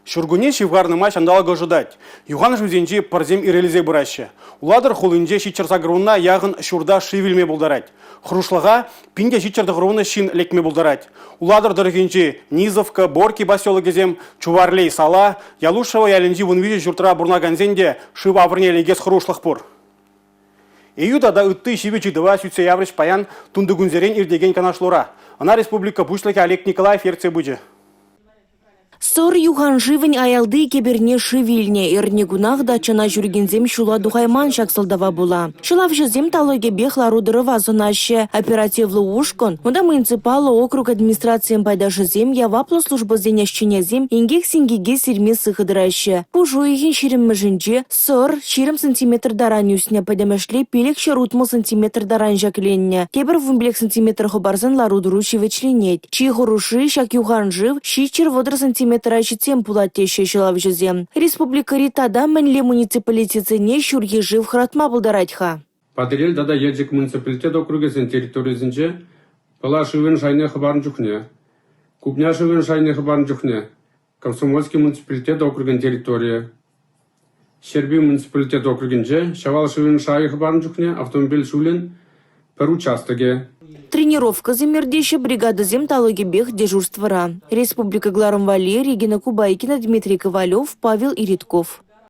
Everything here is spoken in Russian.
Шургуне шивгарныма шандалга ждать. Юхан жузенжи парзем ирелизе бураще. Уладыр хулынже шичерсагруна ягын шурда шивилме булдарать. Хрушлага пинде шичердагруна шин лекме булдарать. Уладыр дыргенжи Низовка, Борки басёлы gezем, Чуварлей сала, Ялушева яленжи вунвиже журтра бурнаганзенде шива аврне легес хрушлах пур. Июда да үтті шивичи дыва сүтсе яврыш паян тундыгунзерен ирдеген канашлора. Она республика бушлыки Олег Николаев ерце буджи. Сор юхан живень аялды кеберне шивильне, эрнегунах дачана жүргензем шула духайман шаксылдава була. Шылав жезем талоге бехлару дырыва зонаще оперативлы ушкон, муда муниципалы округ администрациям пайда жезем яваплы службы зенященезем ингек сингеге сирме сыхыдыраще. Пужу ихин ширим mëжінже сор ширим сантиметр даран үсіне пайдамашле пелек шарутмы сантиметр даран жакленне. Кебір вумблек сантиметр хобарзан ларудыру шивечленет. Чи хоруши шак юхан жив, шичер водыр сантиметр тем пулатеше шылав жезем. Республика Ритада мәнле муниципалитетіне шурге жив хратма булдаратьха. Падырел дада ежик муниципалитет округесен территориясынче пала шывен шайне хабарын жүхне. Купня шывен шайне хабарын жүхне. Комсомольский муниципалитет округен территория. Щерби муниципалитет округенче шавал шывен шайне хабарын жүхне автомобиль шулен per участке. Тренировка замердеща бригада земтологи бег дежурствора. Республика Гларамвали, Регина Кубайкина, Дмитрий Ковалев, Павел Иритков.